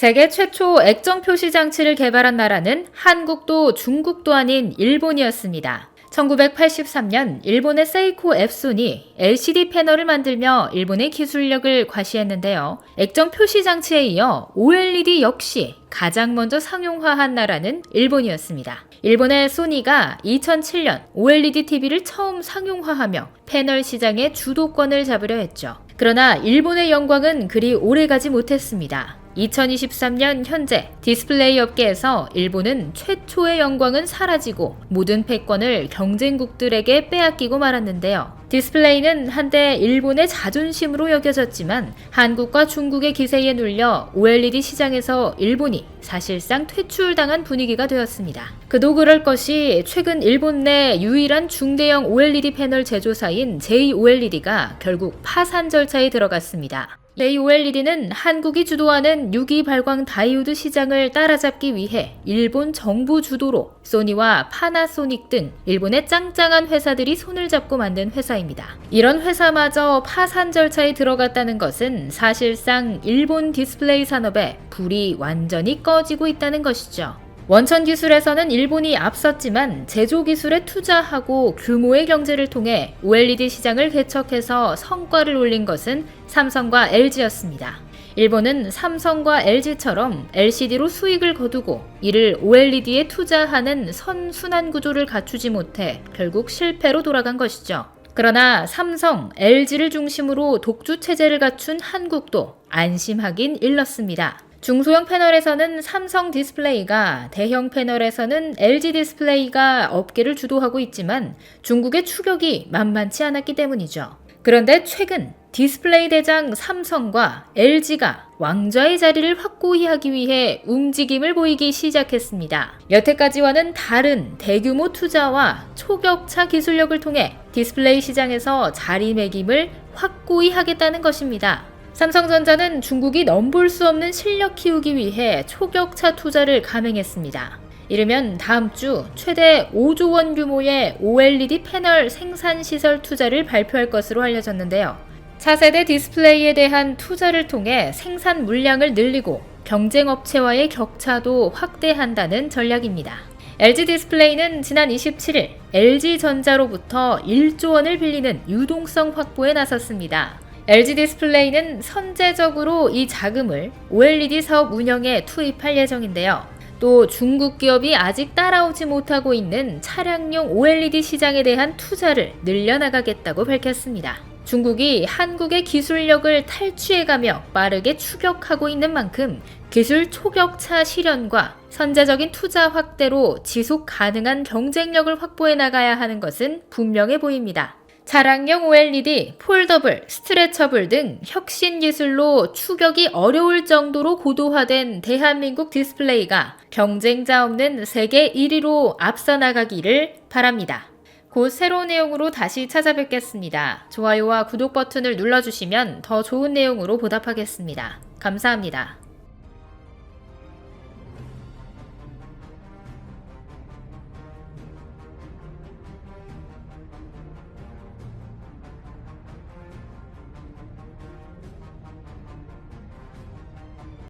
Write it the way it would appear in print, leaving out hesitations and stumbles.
세계 최초 액정 표시 장치를 개발한 나라는 한국도 중국도 아닌 일본이었습니다. 1983년 일본의 세이코 앱손이 LCD 패널을 만들며 일본의 기술력을 과시했는데요. 액정 표시 장치에 이어 OLED 역시 가장 먼저 상용화한 나라는 일본이었습니다. 일본의 소니가 2007년 OLED TV를 처음 상용화하며 패널 시장의 주도권을 잡으려 했죠. 그러나 일본의 영광은 그리 오래가지 못했습니다. 2023년 현재 디스플레이 업계에서 일본은 최초의 영광은 사라지고 모든 패권을 경쟁국들에게 빼앗기고 말았는데요. 디스플레이는 한때 일본의 자존심으로 여겨졌지만 한국과 중국의 기세에 눌려 OLED 시장에서 일본이 사실상 퇴출당한 분위기가 되었습니다. 그도 그럴 것이 최근 일본 내 유일한 중대형 OLED 패널 제조사인 JOLED가 결국 파산 절차에 들어갔습니다. JOLED는 한국이 주도하는 유기 발광 다이오드 시장을 따라잡기 위해 일본 정부 주도로 소니와 파나소닉 등 일본의 짱짱한 회사들이 손을 잡고 만든 회사입니다. 이런 회사마저 파산 절차에 들어갔다는 것은 사실상 일본 디스플레이 산업에 불이 완전히 꺼지고 있다는 것이죠. 원천 기술에서는 일본이 앞섰지만 제조 기술에 투자하고 규모의 경제를 통해 OLED 시장을 개척해서 성과를 올린 것은 삼성과 LG였습니다. 일본은 삼성과 LG처럼 LCD로 수익을 거두고 이를 OLED에 투자하는 선순환 구조를 갖추지 못해 결국 실패로 돌아간 것이죠. 그러나 삼성, LG를 중심으로 독주 체제를 갖춘 한국도 안심하긴 일렀습니다. 중소형 패널에서는 삼성 디스플레이가, 대형 패널에서는 LG 디스플레이가 업계를 주도하고 있지만 중국의 추격이 만만치 않았기 때문이죠. 그런데 최근 디스플레이 대장 삼성과 LG가 왕좌의 자리를 확고히 하기 위해 움직임을 보이기 시작했습니다. 여태까지와는 다른 대규모 투자와 초격차 기술력을 통해 디스플레이 시장에서 자리매김을 확고히 하겠다는 것입니다. 삼성전자는 중국이 넘볼 수 없는 실력 키우기 위해 초격차 투자를 감행했습니다. 이르면 다음 주 최대 5조 원 규모의 OLED 패널 생산 시설 투자를 발표할 것으로 알려졌는데요. 차세대 디스플레이에 대한 투자를 통해 생산 물량을 늘리고 경쟁 업체와의 격차도 확대한다는 전략입니다. LG 디스플레이는 지난 27일 LG전자로부터 1조 원을 빌리는 유동성 확보에 나섰습니다. LG 디스플레이는 선제적으로 이 자금을 OLED 사업 운영에 투입할 예정인데요. 또 중국 기업이 아직 따라오지 못하고 있는 차량용 OLED 시장에 대한 투자를 늘려나가겠다고 밝혔습니다. 중국이 한국의 기술력을 탈취해가며 빠르게 추격하고 있는 만큼 기술 초격차 실현과 선제적인 투자 확대로 지속 가능한 경쟁력을 확보해 나가야 하는 것은 분명해 보입니다. 차량용 OLED, 폴더블, 스트레처블 등 혁신 기술로 추격이 어려울 정도로 고도화된 대한민국 디스플레이가 경쟁자 없는 세계 1위로 앞서 나가기를 바랍니다. 곧 새로운 내용으로 다시 찾아뵙겠습니다. 좋아요와 구독 버튼을 눌러주시면 더 좋은 내용으로 보답하겠습니다. 감사합니다.